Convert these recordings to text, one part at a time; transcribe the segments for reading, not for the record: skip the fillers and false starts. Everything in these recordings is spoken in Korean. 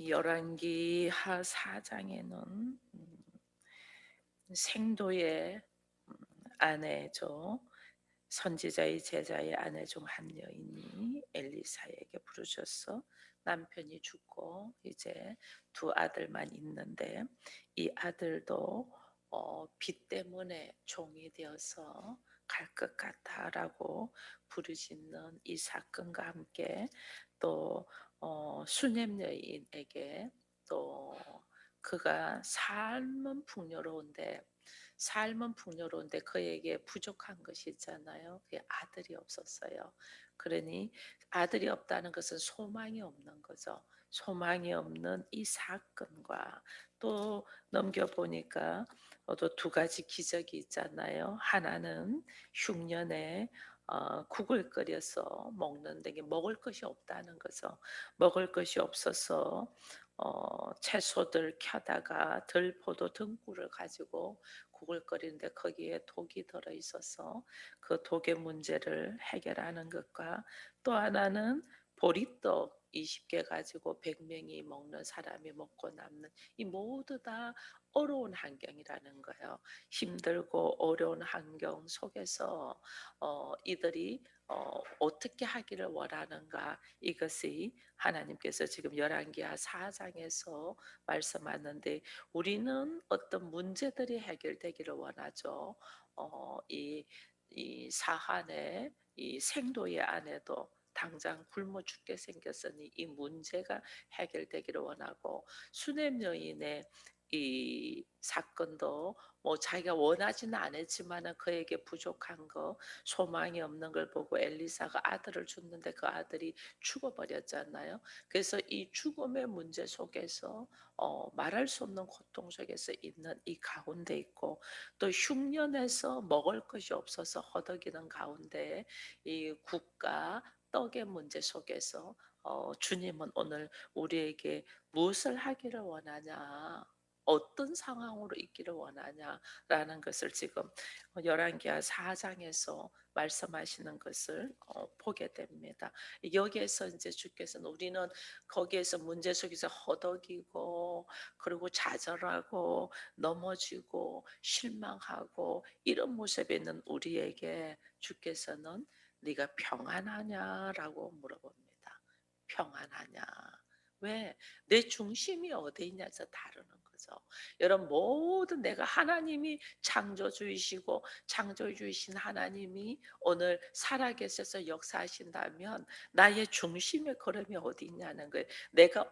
이 열왕기하 4장에는 생도의 아내죠. 선지자의 제자의 아내 중 한 여인이 엘리사에게 부르셔서 남편이 죽고 이제 두 아들만 있는데 이 아들도 빚 때문에 종이 되어서 갈 것 같아라고 부르짖는 이 사건과 함께 또 수냄 여인에게 또 그가 삶은 풍요로운데 그에게 부족한 것이 있잖아요. 그게 아들이 없었어요. 그러니 아들이 없다는 것은 소망이 없는 거죠. 소망이 없는 이 사건과 또 넘겨보니까 또 두 가지 기적이 있잖아요. 하나는 흉년에 국을 끓여서 먹는데 이게 먹을 것이 없다는 거죠. 먹을 것이 없어서 채소들 켜다가 들포도 등굴을 가지고 국을 끓이는데 거기에 독이 들어 있어서 그 독의 문제를 해결하는 것과 또 하나는 보리떡 20개 가지고 100명이 먹는 사람이 먹고 남는 이 모두 다 어려운 환경이라는 거예요. 힘들고 어려운 환경 속에서 이들이 어떻게 하기를 원하는가 이것이 하나님께서 지금 열왕기하 4장에서 말씀하는데 우리는 어떤 문제들이 해결되기를 원하죠. 이 사한의 이 생도의 아내도 당장 굶어 죽게 생겼으니 이 문제가 해결되기를 원하고 수냄 여인의 이 사건도 뭐 자기가 원하지는 않았지만은 그에게 부족한 거 소망이 없는 걸 보고 엘리사가 아들을 줬는데 그 아들이 죽어버렸잖아요. 그래서 이 죽음의 문제 속에서 말할 수 없는 고통 속에서 있는 이 가운데 있고 또 흉년에서 먹을 것이 없어서 허덕이는 가운데 이 국가 떡의 문제 속에서 주님은 오늘 우리에게 무엇을 하기를 원하냐 어떤 상황으로 있기를 원하냐라는 것을 지금 열왕기하 4장에서 말씀하시는 것을 보게 됩니다. 여기에서 이제 주께서는 우리는 거기에서 문제 속에서 허덕이고 그리고 좌절하고 넘어지고 실망하고 이런 모습에 있는 우리에게 주께서는 네가 평안하냐라고 물어봅니다. 평안하냐? 왜? 내 중심이 어디 있냐서 다루는 거죠. 여러분 모든 내가 하나님이 창조주이시고 창조주이신 하나님이 오늘 살아계셔서 역사하신다면 나의 중심의 걸음이 어디 있냐는 거예요. 내가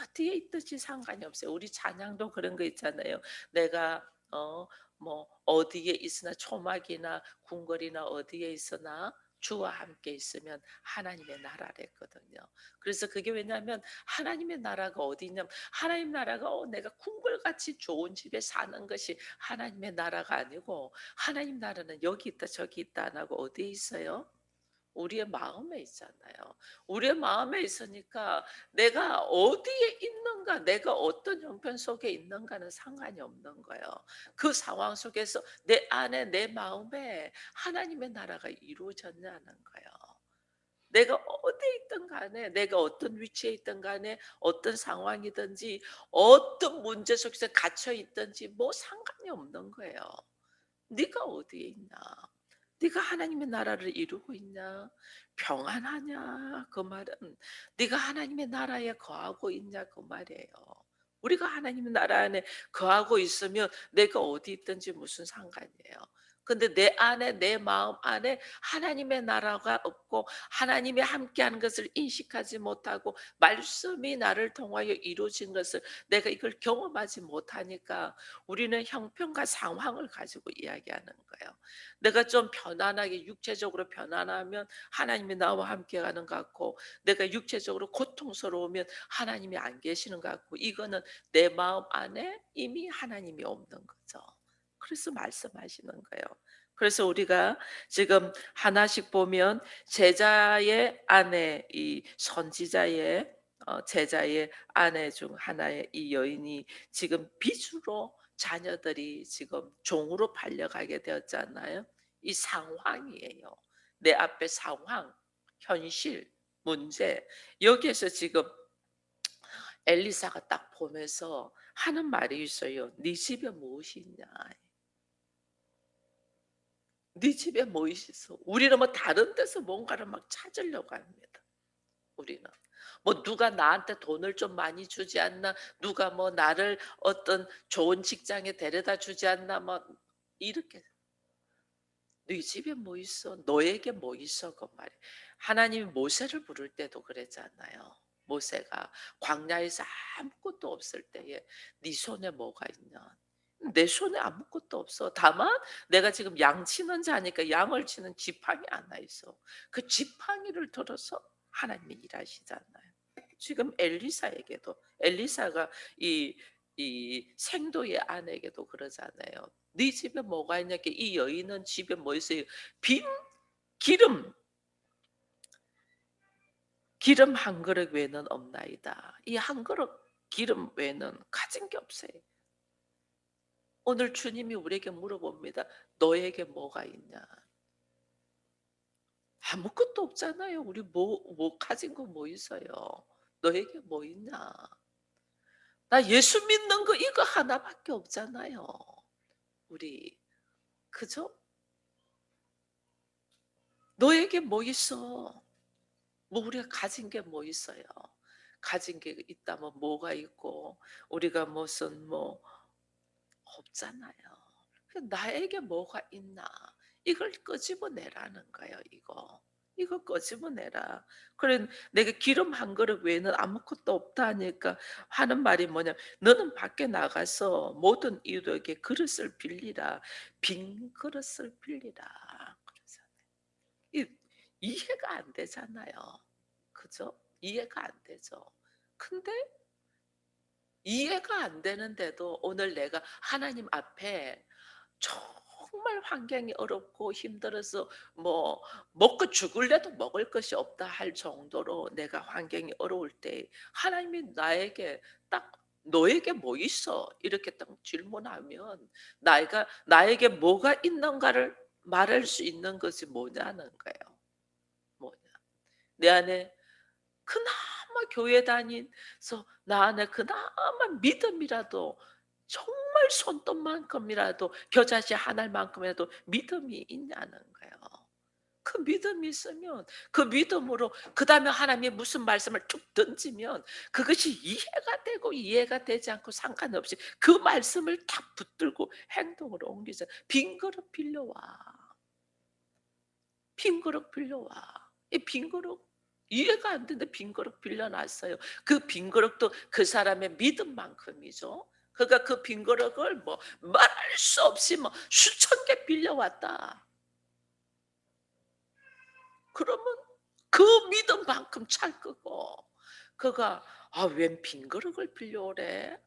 어디에 있든지 상관이 없어요. 우리 찬양도 그런 거 있잖아요. 내가 뭐 어디에 있으나 초막이나 궁궐이나 어디에 있으나 주와 함께 있으면 하나님의 나라를 했거든요. 그래서 그게 왜냐하면 하나님의 나라가 어디 있냐면 하나님 나라가 내가 궁궐같이 좋은 집에 사는 것이 하나님의 나라가 아니고 하나님 나라는 여기 있다 저기 있다 안 하고 어디에 있어요? 우리의 마음에 있잖아요. 우리의 마음에 있으니까 내가 어디에 있는가, 내가 어떤 형편 속에 있는가는 상관이 없는 거예요. 그 상황 속에서 내 안에, 내 마음에 하나님의 나라가 이루어졌냐는 거예요. 내가 어디에 있든 간에, 내가 어떤 위치에 있든 간에, 어떤 상황이든지, 어떤 문제 속에서 갇혀 있든지 뭐 상관이 없는 거예요. 네가 어디에 있나? 네가 하나님의 나라를 이루고 있냐? 평안하냐? 그 말은 네가 하나님의 나라에 거하고 있냐? 그 말이에요. 우리가 하나님의 나라 안에 거하고 있으면 내가 어디 있든지 무슨 상관이에요. 근데 내 안에 내 마음 안에 하나님의 나라가 없고 하나님이 함께하는 것을 인식하지 못하고 말씀이 나를 통하여 이루어진 것을 내가 이걸 경험하지 못하니까 우리는 형편과 상황을 가지고 이야기하는 거예요. 내가 좀 편안하게 육체적으로 편안하면 하나님이 나와 함께 가는 것 같고 내가 육체적으로 고통스러우면 하나님이 안 계시는 것 같고 이거는 내 마음 안에 이미 하나님이 없는 거죠. 그래서 말씀하시는 거예요. 그래서 우리가 지금 하나씩 보면 제자의 아내, 이 선지자의 제자의 아내 중 하나의 이 여인이 지금 빚으로 자녀들이 지금 종으로 팔려가게 되었잖아요. 이 상황이에요. 내 앞에 상황, 현실, 문제 여기에서 지금 엘리사가 딱 보면서 하는 말이 있어요. "네 집에 무엇이 있냐?" "네 집에 무엇이 있어?" 우리는 뭐 다른 데서 뭔가를 막 찾으려고 합니다. 우리는. 뭐 누가 나한테 돈을 좀 많이 주지 않나, 누가 뭐 나를 어떤 좋은 직장에 데려다 주지 않나, 뭐 이렇게. "네 집에 뭐 있어? 너에게 뭐 있어?" 그 말이에요. 하나님이 모세를 부를 때도 그랬잖아요. 모세가 광야에서 아무것도 없을 때에 "네 손에 뭐가 있냐?" "내 손에 아무것도 없어. 다만 내가 지금 양 치는 자니까 양을 치는 지팡이 하나 있어." 그 지팡이를 들어서 하나님이 일하시잖아요. 지금 엘리사에게도, 엘리사가 이 생도의 아내에게도 그러잖아요. "네 집에 뭐가 있냐?" 이 여인은 집에 뭐 있어요? 빈 기름, 기름 한 그릇 외에는 없나이다. 이 한 그릇 기름 외에는 가진 게 없어요. 오늘 주님이 우리에게 물어봅니다. "너에게 뭐가 있냐?" 아무것도 없잖아요. 우리 뭐 가진 거 뭐 있어요? "너에게 뭐 있냐?" 나 예수 믿는 거 이거 하나밖에 없잖아요. 우리. 그죠? "너에게 뭐 있어?" 뭐 우리가 가진 게 뭐 있어요? 가진 게 있다면 뭐가 있고, 우리가 무슨 뭐 없잖아요. 그 나에게 뭐가 있나? 이걸 끄집어내라는 거예요, 이거. 이거 끄집어내라. 그래, 내가 기름 한 그릇 외에는 아무것도 없다 하니까 하는 말이 뭐냐? 너는 밖에 나가서 모든 이들에게 그릇을 빌리라. 빈 그릇을 빌리라. 그러잖아요. 이 이해가 안 되잖아요. 그죠? 이해가 안 되죠. 근데 이해가 안 되는데도 오늘 내가 하나님 앞에 정말 환경이 어렵고 힘들어서 뭐 먹고 죽을래도 먹을 것이 없다 할 정도로 내가 환경이 어려울 때 하나님이 나에게 딱 "너에게 뭐 있어?" 이렇게 딱 질문하면 나에게 뭐가 있는가를 말할 수 있는 것이 뭐냐는 거예요. 뭐냐. 내 안에 그나마 교회 다니서 나 안에 그나마 믿음이라도, 정말 손톱만큼이라도 겨자씨 한 알만큼이라도 믿음이 있냐는 거예요. 그 믿음이 있으면 그 믿음으로 그다음에 하나님이 무슨 말씀을 툭 던지면 그것이 이해가 되고 이해가 되지 않고 상관없이 그 말씀을 탁 붙들고 행동으로 옮기자. 빈 그릇 빌려와. 빈 그릇 빌려와. 이 빈 그릇 이해가 안 되는데 빈 그릇 빌려 놨어요. 그 빈 그릇도 그 사람의 믿음만큼이죠. 그러니까 그 빈 그릇을 뭐 말할 수 없이 뭐 수천 개 빌려 왔다. 그러면 그 믿음만큼 찰 거고, 그가 '아 웬 빈 그릇을 빌려오래?'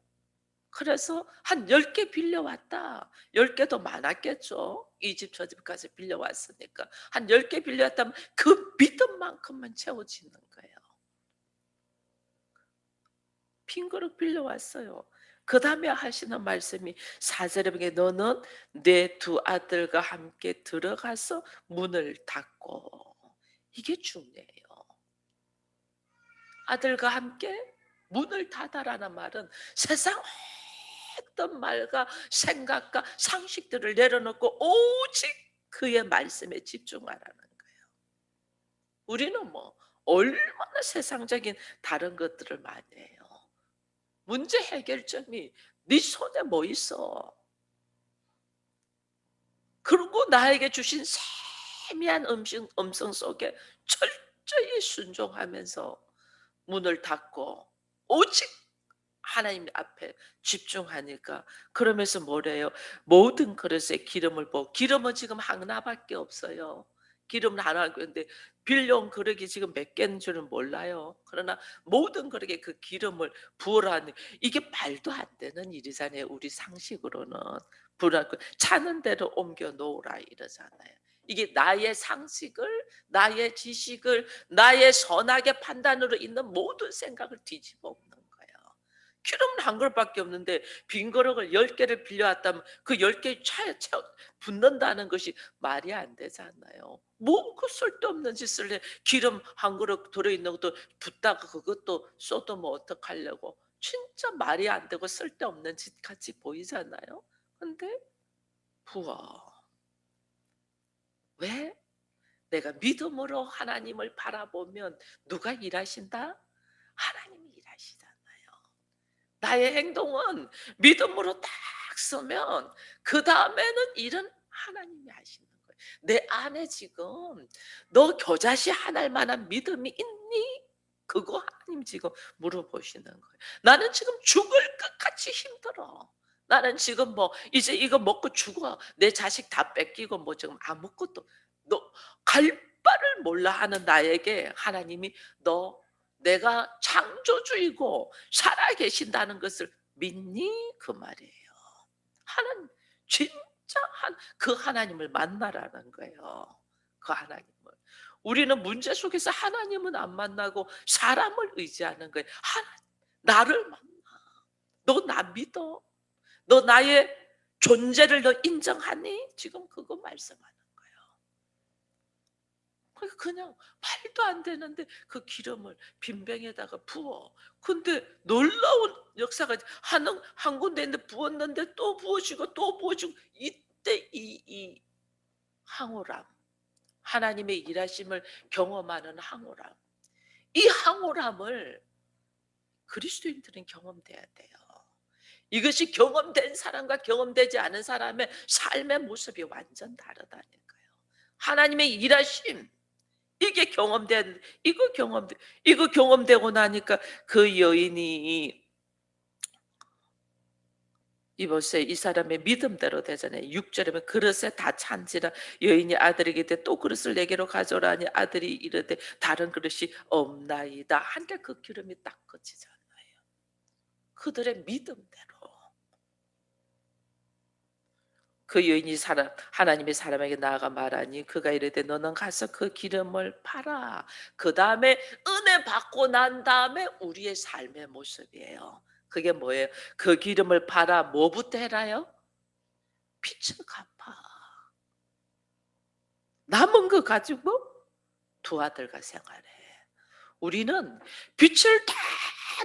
그래서 한 10개 빌려왔다. 10 개도 많았겠죠. 이 집 저 집까지 빌려왔으니까. 한 10개 빌려왔다면 그 믿음만큼만 채워지는 거예요. 빈 그릇 빌려왔어요. 그다음에 하시는 말씀이 4 절에 보게 "너는 내 두 아들과 함께 들어가서 문을 닫고." 이게 중요해요. 아들과 함께 문을 닫아라는 말은 세상 어떤 말과 생각과 상식들을 내려놓고 오직 그의 말씀에 집중하라는 거예요. 우리는 뭐 얼마나 세상적인 다른 것들을 많이 해요. 문제 해결점이 네 손에 뭐 있어? 그리고 나에게 주신 세미한 음성 속에 철저히 순종하면서 문을 닫고 오직 하나님 앞에 집중하니까, 그러면서 뭐래요? 모든 그릇에 기름을 부어. 기름은 지금 하나밖에 없어요. 기름은 하나고 있는데 빌려온 그릇이 지금 몇 개인 줄은 몰라요. 그러나 모든 그릇에 그 기름을 부으라니, 이게 말도 안 되는 일이잖아요. 우리 상식으로는. 부라고 차는 대로 옮겨 놓으라 이러잖아요. 이게 나의 상식을, 나의 지식을, 나의 선악의 판단으로 있는 모든 생각을 뒤집어 엎는 거예요. 기름은 한 그릇밖에 없는데 빈 그릇을 10 개를 빌려왔다면 그 10 개에 차에 채워 붓는다는 것이 말이 안 되잖아요. 뭐 그 쓸데없는 짓을 해. 기름 한 그릇 들어 있는 것도 붓다가 그것도 쏟으면 어떡하려고. 진짜 말이 안 되고 쓸데없는 짓 같이 보이잖아요. 근데 부어. 왜? 내가 믿음으로 하나님을 바라보면 누가 일하신다? 하나님이 일하시잖아요. 나의 행동은 믿음으로 딱 서면 그다음에는 일은 하나님이 하시는 거예요. 내 안에 지금 너 겨자씨 하나할 만한 믿음이 있니? 그거 하나님 지금 물어보시는 거예요. 나는 지금 죽을 것 같이 힘들어. 나는 지금 뭐 이제 이거 먹고 죽어. 내 자식 다 뺏기고 뭐 지금 아무것도 너 갈 바를 몰라 하는 나에게 하나님이 너 내가 창조주이고 살아 계신다는 것을 믿니? 그 말이에요. 하나님 진짜 그 하나님을 만나라는 거예요. 그 하나님을. 우리는 문제 속에서 하나님은 안 만나고 사람을 의지하는 거예요. 나를 만나. 너 나 믿어? 너 나의 존재를 너 인정하니? 지금 그거 말씀하는 거예요. 그냥 말도 안 되는데 그 기름을 빈병에다가 부어. 근데 놀라운 역사가 한 군데 있는데 부었는데 또 부어지고 또 부어지고 이때 이 황홀함, 하나님의 일하심을 경험하는 황홀함, 이 황홀함을 그리스도인들은 경험돼야 돼요. 이것이 경험된 사람과 경험되지 않은 사람의 삶의 모습이 완전 다르다니까요. 하나님의 일하심, 이게 이거 경험되고 나니까 그 여인이 이보세 이 사람의 믿음대로 되잖아요. 6절에 보면 그릇에 다 찬지라 여인이 아들에게 이르되 또 그릇을 내게로 가져오라 하니 아들이 이르되 다른 그릇이 없나이다. 한데 그 기름이 딱 그치잖아요. 그들의 믿음대로. 그 여인이 하나님의 사람에게 나아가 말하니 그가 이르되 너는 가서 그 기름을 팔아. 그다음에 은혜 받고 난 다음에 우리의 삶의 모습이에요. 그게 뭐예요? 그 기름을 팔아 뭐부터 해라요? 빚을 갚아. 남은 거 가지고 두 아들과 생활해. 우리는 빚을 다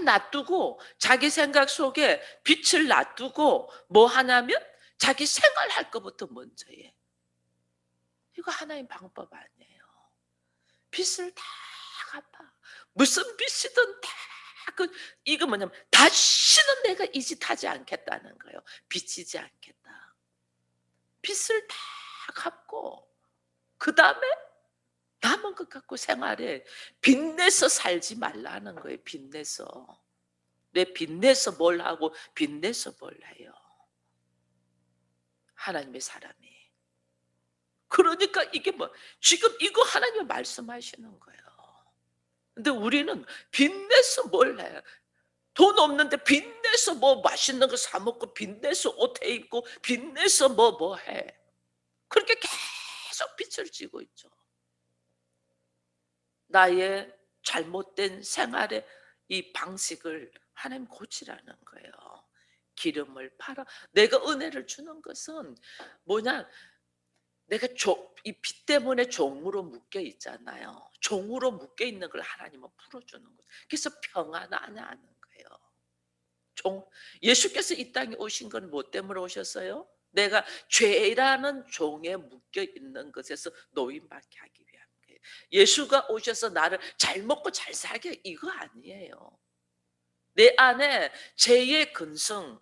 놔두고 자기 생각 속에 빚을 놔두고 뭐 하냐면 자기 생활할 것부터 먼저 해. 이거 하나님 방법 아니에요. 빚을 다 갚아. 무슨 빚이든 다 이거 뭐냐면 다시는 내가 이 짓 하지 않겠다는 거예요. 빚지지 않겠다. 빚을 다 갚고 그 다음에 남은 것 갖고 생활해. 빚내서 살지 말라는 거예요. 빚내서. 내 빚내서 뭘 하고 빚내서 뭘 해요. 하나님의 사람이. 그러니까 이게 뭐 지금 이거 하나님이 말씀하시는 거예요. 근데 우리는 빚내서 뭘 해? 돈 없는데 빚내서 뭐 맛있는 거 사 먹고 빚내서 옷 해 입고 빚내서 뭐 해. 그렇게 계속 빚을 지고 있죠. 나의 잘못된 생활의 이 방식을 하나님 고치라는 거예요. 기름을 팔아. 내가 은혜를 주는 것은 뭐냐? 내가 이 빚 때문에 종으로 묶여 있잖아요. 종으로 묶여 있는 걸 하나님은 풀어주는 거예요. 그래서 평안하냐 하는 거예요. 예수께서 이 땅에 오신 건 뭐 때문에 오셨어요? 내가 죄라는 종에 묶여 있는 것에서 노임받게 하기 위한 거예요. 예수가 오셔서 나를 잘 먹고 잘 살게 이거 아니에요. 내 안에 죄의 근성,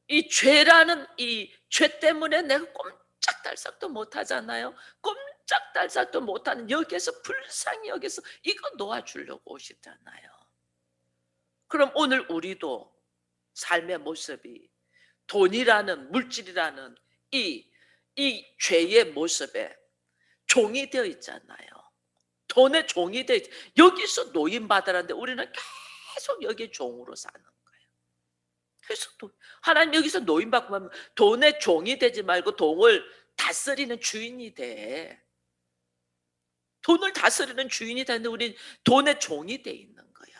이 죄라는 이 죄 때문에 내가 꼼짝달싹도 못 하잖아요. 꼼짝달싹도 못하는 여기에서 불쌍히 여기서 이거 놓아주려고 오시잖아요. 그럼 오늘 우리도 삶의 모습이 돈이라는 물질이라는 이 죄의 모습에 종이 되어 있잖아요. 돈의 종이 되어 여기서 노임받으라는데 우리는 계속 여기 종으로 사는 거예요. 그래서 하나님 여기서 노임받고 하면 돈의 종이 되지 말고 돈을 다스리는 주인이 돼. 돈을 다스리는 주인이 되는데 우린 돈의 종이 돼 있는 거야.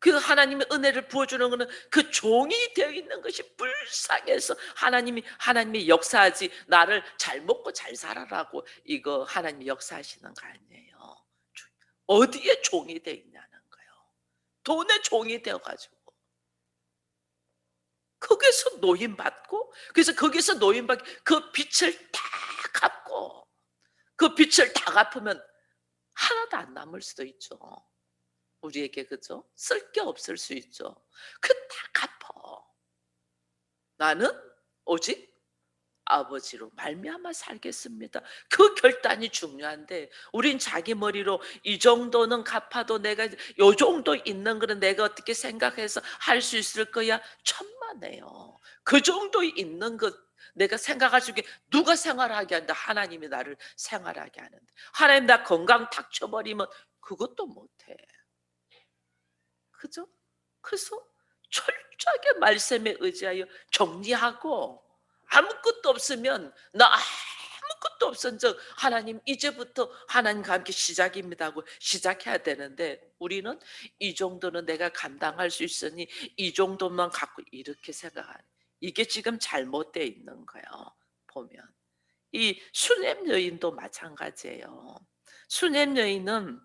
그 하나님의 은혜를 부어주는 것은 그 종이 되어 있는 것이 불쌍해서 하나님이 역사하지 나를 잘 먹고 잘 살아라고 이거 하나님이 역사하시는 거 아니에요. 어디에 종이 되어 있냐는 거예요. 돈의 종이 되어 가지고 거기서 노임받고, 그래서 거기서 노임받 그 빚을 다 갚고, 그 빚을 다 갚으면 하나도 안 남을 수도 있죠. 우리에게, 그죠? 쓸 게 없을 수 있죠. 그 다 갚어. 나는 오직 아버지로 말미암아 살겠습니다. 그 결단이 중요한데, 우린 자기 머리로 이 정도는 갚아도 내가 요 정도 있는 거는 내가 어떻게 생각해서 할 수 있을 거야? 천만에요. 그 정도 있는 것 내가 생각할 수 있게 누가 생활하게 하는데, 하나님이 나를 생활하게 하는데, 하나님 나 건강 닥쳐버리면 그것도 못해. 그죠? 그래서 철저하게 말씀에 의지하여 정리하고, 아무것도 없으면 나 아무것도 없은 적 하나님 이제부터 하나님과 함께 시작입니다 하고 시작해야 되는데, 우리는 이 정도는 내가 감당할 수 있으니 이 정도만 갖고 이렇게 생각하는, 이게 지금 잘못되어 있는 거예요. 보면 이 수냄 여인도 마찬가지예요. 수냄 여인은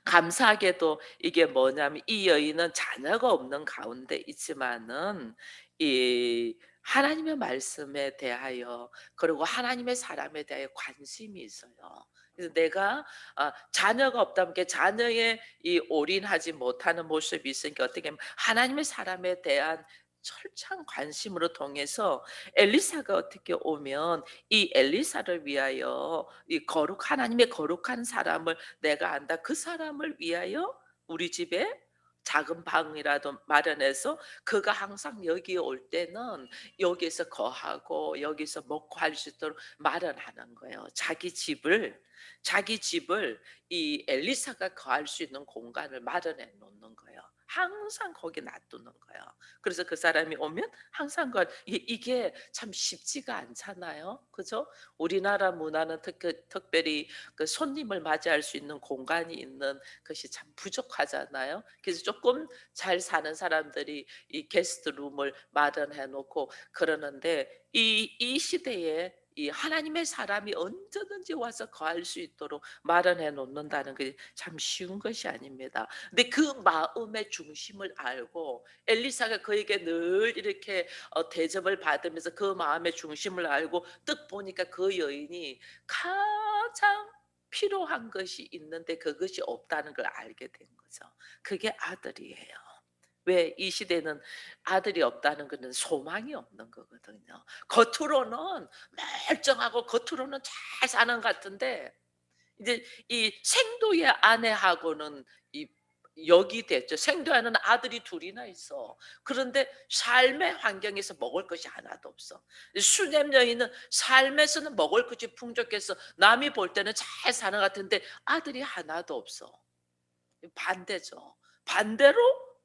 감사하게도 이게 뭐냐면, 이 여인은 자녀가 없는 가운데 있지만은 이 하나님의 말씀에 대하여, 그리고 하나님의 사람에 대하여 관심이 있어요. 그래서 내가 자녀가 없다면 그 자녀에 이 올인하지 못하는 모습이 있으니까, 어떻게 하면 하나님의 사람에 대한 철저한 관심으로 통해서 엘리사가 어떻게 오면 이 엘리사를 위하여 이 하나님의 거룩한 사람을 내가 안다, 그 사람을 위하여 우리 집에 작은 방이라도 마련해서 그가 항상 여기 올 때는 여기서 거하고 여기서 먹고 할 수 있도록 마련하는 거예요. 자기 집을 이 엘리사가 거할 수 있는 공간을 마련해 놓는 거예요. 항상 거기 놔두는 거예요. 그래서 그 사람이 오면 항상 이게 참 쉽지가 않잖아요. 그죠? 우리나라 문화는 특별히 그 손님을 맞이할 수 있는 공간이 있는 것이 참 부족하잖아요. 그래서 조금 잘 사는 사람들이 이 게스트룸을 마련해 놓고 그러는데, 이 시대에 이 하나님의 사람이 언제든지 와서 거할 수 있도록 마련해 놓는다는 게 참 쉬운 것이 아닙니다. 근데 그 마음의 중심을 알고 엘리사가 그에게 늘 이렇게 대접을 받으면서 그 마음의 중심을 알고 뜩 보니까 그 여인이 가장 필요한 것이 있는데 그것이 없다는 걸 알게 된 거죠. 그게 아들이에요. 왜 이 시대는 아들이 없다는 것은 소망이 없는 거거든요. 겉으로는 멀쩡하고 겉으로는 잘 사는 것 같은데, 이제 이 생도의 아내하고는 이 역이 됐죠. 생도의 아내는 아들이 둘이나 있어. 그런데 삶의 환경에서 먹을 것이 하나도 없어. 수냄 여인은 삶에서는 먹을 것이 풍족해서 남이 볼 때는 잘 사는 것 같은데 아들이 하나도 없어. 반대죠. 반대로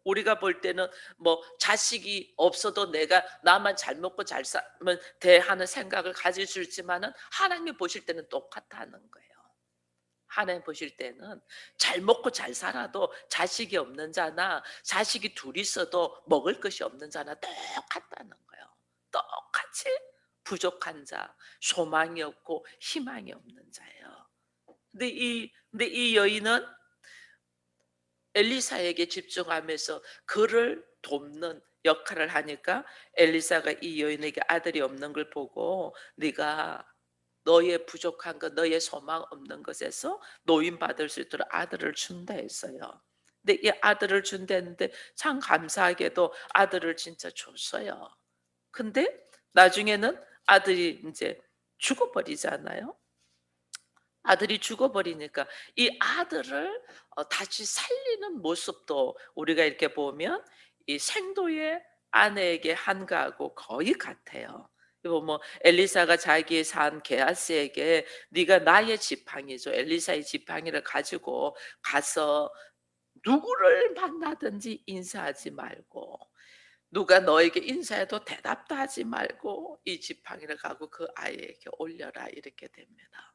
우리가 볼 때는 뭐 자식이 없어도 내가 나만 잘 먹고 잘 살면 돼 하는 생각을 가질 수 있지만은, 하나님이 보실 때는 똑같다는 거예요. 하나님 보실 때는 잘 먹고 잘 살아도 자식이 없는 자나 자식이 둘 있어도 먹을 것이 없는 자나 똑같다는 거예요. 똑같이 부족한 자, 소망이 없고 희망이 없는 자예요. 근데 이 여인은 엘리사에게 집중하면서 그를 돕는 역할을 하니까, 엘리사가 이 여인에게 아들이 없는 걸 보고 네가 너의 부족한 것, 너의 소망 없는 것에서 노임받을 수 있도록 아들을 준다 했어요. 근데 이 아들을 준다는데 참 감사하게도 아들을 진짜 줬어요. 근데 나중에는 아들이 이제 죽어버리잖아요. 아들이 죽어버리니까 이 아들을 다시 살리는 모습도 우리가 이렇게 보면 이 생도의 아내에게 한 거하고 거의 같아요. 그리고 뭐 엘리사가 자기의 산 게하스에게 네가 나의 지팡이죠, 엘리사의 지팡이를 가지고 가서 누구를 만나든지 인사하지 말고, 누가 너에게 인사해도 대답도 하지 말고 이 지팡이를 가고 그 아이에게 올려라, 이렇게 됩니다.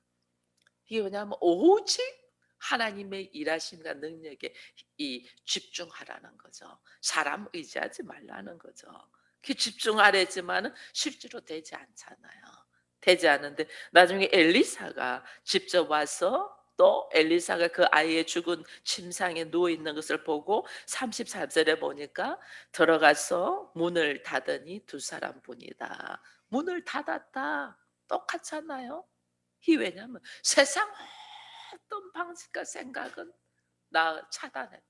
이게 뭐냐면 오직 하나님의 일하심과 능력에 이 집중하라는 거죠. 사람 의지하지 말라는 거죠. 그 집중하랬지만은 실제로 되지 않잖아요. 되지 않는데 나중에 엘리사가 직접 와서 또 엘리사가 그 아이의 죽은 침상에 누워 있는 것을 보고 34절에 보니까 들어가서 문을 닫으니 두 사람뿐이다. 문을 닫았다. 똑같잖아요. 이 왜냐하면 세상 어떤 방식과 생각은 나 차단해.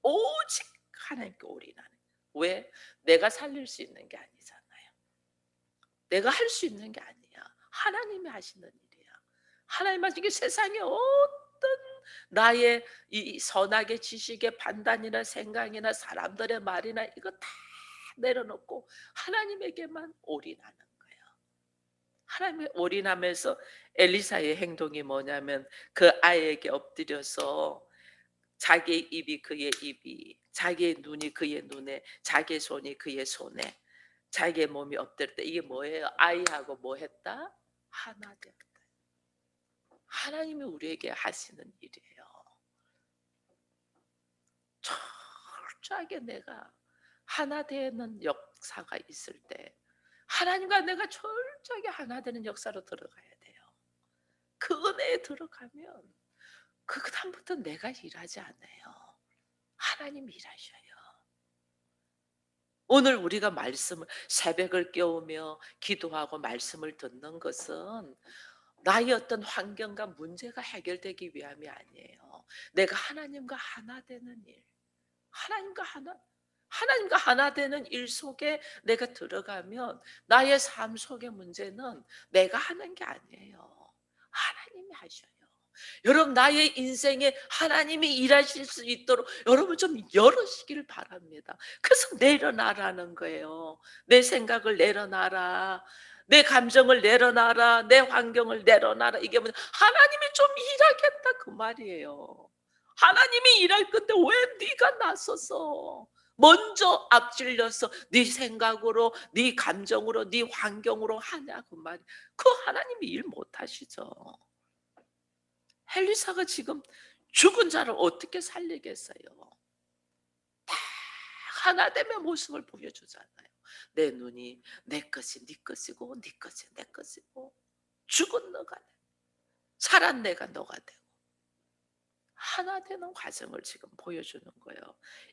오직 하나님께 올인하는. 왜? 내가 살릴 수 있는 게 아니잖아요. 내가 할 수 있는 게 아니야. 하나님이 하시는 일이야. 하나님 하시는 게 세상에 어떤 나의 이 선악의 지식의 판단이나 생각이나 사람들의 말이나 이거 다 내려놓고 하나님에게만 올인하는 거예요. 하나님에 올인하면서 엘리사의 행동이 뭐냐면 그 아이에게 엎드려서 자기의 입이 그의 입이, 자기의 눈이 그의 눈에, 자기의 손이 그의 손에, 자기의 몸이 엎드릴 때 이게 뭐예요? 아이하고 뭐 했다? 하나 되었다. 하나님이 우리에게 하시는 일이에요. 철저하게 내가 하나 되는 역사가 있을 때 하나님과 내가 철저하게 하나 되는 역사로 들어가야 돼요. 그 은혜에 들어가면 그다음부터 내가 일하지 않아요. 하나님이 일하셔요. 오늘 우리가 말씀을 새벽을 깨우며 기도하고 말씀을 듣는 것은 나의 어떤 환경과 문제가 해결되기 위함이 아니에요. 내가 하나님과 하나 되는 일, 하나님과 하나님과 하나 되는 일 속에 내가 들어가면 나의 삶 속의 문제는 내가 하는 게 아니에요. 하나님이 하셔요. 여러분 나의 인생에 하나님이 일하실 수 있도록 여러분 좀 열으시기를 바랍니다. 그래서 내려놔라는 거예요. 내 생각을 내려놔라. 내 감정을 내려놔라. 내 환경을 내려놔라. 이게 뭐냐? 하나님이 좀 일하겠다 그 말이에요. 하나님이 일할 건데 왜 네가 나서서 먼저 앞질려서 네 생각으로 네 감정으로 네 환경으로 하냐 그 말이. 그 하나님이 일 못하시죠. 엘리사가 지금 죽은 자를 어떻게 살리겠어요? 다 하나됨의 모습을 보여주잖아요. 내 눈이 내 것이 네 것이고 네 것이 내 것이고 죽은 너가 돼. 살한 내가 너가 되고 하나 되는 과정을 지금 보여주는 거예요.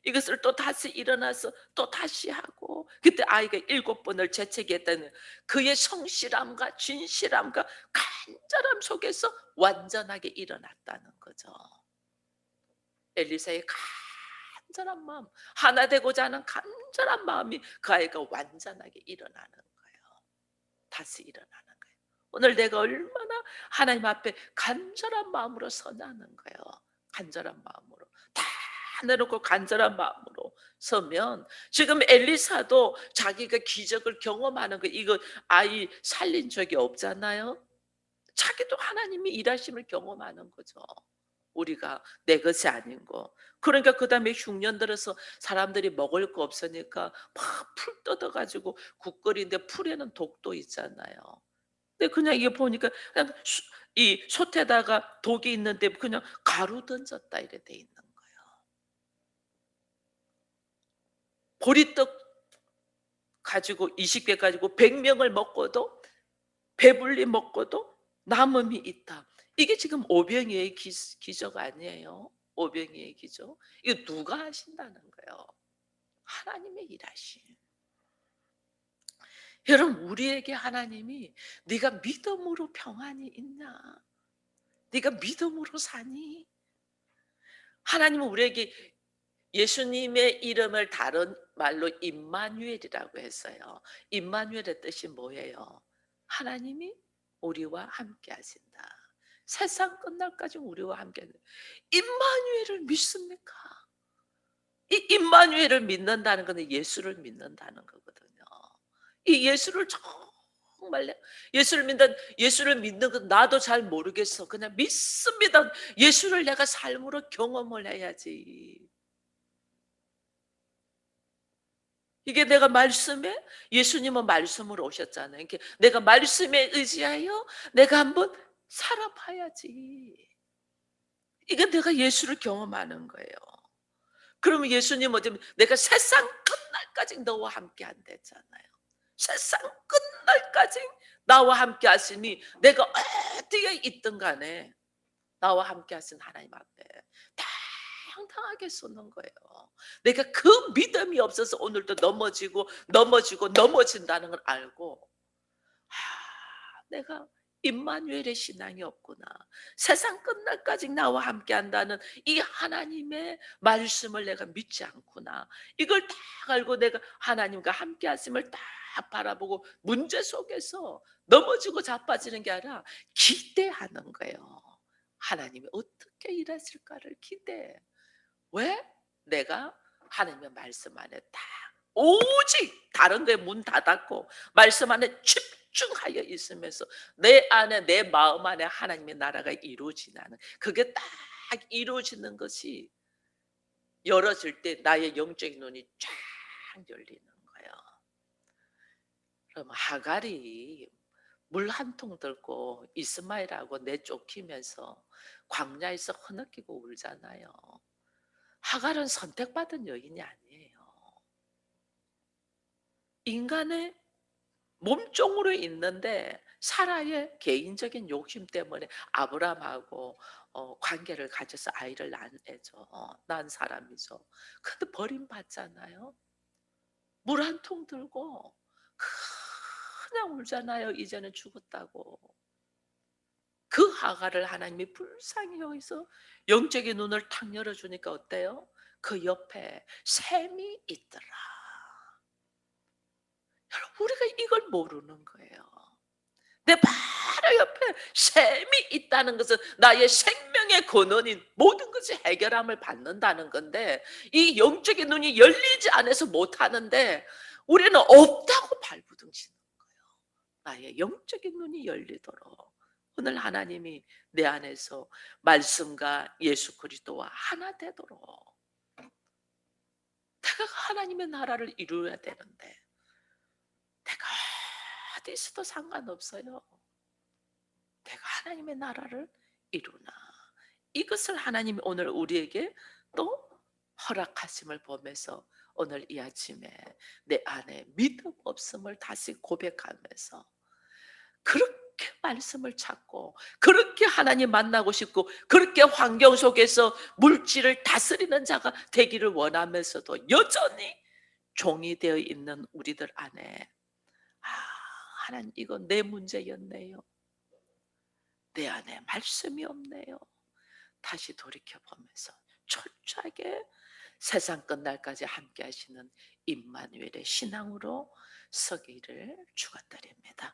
이것을 또 다시 일어나서 또 다시 하고 그때 아이가 7번을 재채기했다는 그의 성실함과 진실함과 간절함 속에서 완전하게 일어났다는 거죠. 엘리사의 간절한 마음, 하나 되고자 하는 간절한 마음이 그 아이가 완전하게 일어나는 거예요. 다시 일어나는 거예요. 오늘 내가 얼마나 하나님 앞에 간절한 마음으로 서냐는 거예요. 간절한 마음으로 다 내놓고 간절한 마음으로 서면 지금 엘리사도 자기가 기적을 경험하는 거 이거 아이 살린 적이 없잖아요. 자기도 하나님이 일하심을 경험하는 거죠. 우리가 내 것이 아닌 거. 그러니까 그다음에 흉년 들어서 사람들이 먹을 거 없으니까 막 풀 뜯어 가지고 국 끓이는데 풀에는 독도 있잖아요. 근데 그냥 이게 보니까 그냥 이 솥에다가 독이 있는데 그냥 가루 던졌다 이래 돼 있는 거예요. 보리떡 가지고 20개 가지고 100명을 먹고도 배불리 먹고도 남음이 있다. 이게 지금 오병이의 기적 아니에요? 오병이의 기적. 이거 누가 하신다는 거예요? 하나님의 일하심. 여러분 우리에게 하나님이 네가 믿음으로 평안이 있나? 네가 믿음으로 사니? 하나님은 우리에게 예수님의 이름을 다른 말로 임마누엘이라고 했어요. 임마누엘의 뜻이 뭐예요? 하나님이 우리와 함께 하신다. 세상 끝날까지 우리와 함께 하신다. 임마누엘을 믿습니까? 이 임마누엘을 믿는다는 것은 예수를 믿는다는 거거든요. 이 예수를 정말 예수를 믿는 건 나도 잘 모르겠어. 그냥 믿습니다. 예수를 내가 삶으로 경험을 해야지. 이게 내가 말씀에 예수님은 말씀으로 오셨잖아요. 이렇게 내가 말씀에 의지하여 내가 한번 살아봐야지. 이게 내가 예수를 경험하는 거예요. 그러면 예수님 어쩌면 내가 세상 끝날까지 너와 함께 한댔잖아요. 세상 끝날까지 나와 함께 하시니 내가 어디에 있든 간에 나와 함께 하신 하나님 앞에 당당하게 쏘는 거예요. 내가 그 믿음이 없어서 오늘도 넘어진다는 걸 알고, 내가 임마누엘의 신앙이 없구나. 세상 끝날까지 나와 함께 한다는 이 하나님의 말씀을 내가 믿지 않구나. 이걸 딱 알고 내가 하나님과 함께 하심을 딱 바라보고 문제 속에서 넘어지고 자빠지는 게 아니라 기대하는 거예요. 하나님이 어떻게 일하실까를 기대해. 왜? 내가 하나님의 말씀 안에 딱 오직 다른 데 문 닫았고 말씀 안에 집중하여 있으면서 내 안에 내 마음 안에 하나님의 나라가 이루어지는, 그게 딱 이루어지는 것이 열어질 때 나의 영적인 눈이 쫙 열리는 거예요. 그럼 하갈이 물 한 통 들고 이스마엘하고 내쫓기면서 광야에서 흐느끼고 울잖아요. 하갈은 선택받은 여인이 아니에요. 인간의 몸종으로 있는데 사라의 개인적인 욕심 때문에 아브라함하고 관계를 가져서 아이를 낳은 애죠. 낳은 사람이죠. 근데 버림받잖아요. 물 한 통 들고 그냥 울잖아요. 이제는 죽었다고. 그 하갈을 하나님이 불쌍히 여기서 영적인 눈을 탁 열어주니까 어때요? 그 옆에 샘이 있더라. 여러분, 우리가 이걸 모르는 거예요. 내 바로 옆에 샘이 있다는 것은 나의 생명의 근원인 모든 것이 해결함을 받는다는 건데, 이 영적인 눈이 열리지 않아서 못하는데 우리는 없다고 발부둥치는 거예요. 나의 영적인 눈이 열리도록 오늘 하나님이 내 안에서 말씀과 예수 그리스도와 하나 되도록, 내가 하나님의 나라를 이루어야 되는데 내가 어디 있어도 상관없어요. 내가 하나님의 나라를 이루나. 이것을 하나님이 오늘 우리에게 또 허락하심을 보면서 오늘 이 아침에 내 안에 믿음 없음을 다시 고백하면서 그렇게 말씀을 찾고 그렇게 하나님 만나고 싶고 그렇게 환경 속에서 물질을 다스리는 자가 되기를 원하면서도 여전히 종이 되어 있는 우리들 안에, 아, 하나님, 이건 내 문제였네요. 내 안에 말씀이 없네요. 다시 돌이켜 보면서 철저하게 세상 끝날까지 함께 하시는 임마누엘의 신앙으로 서기를 축원드립니다.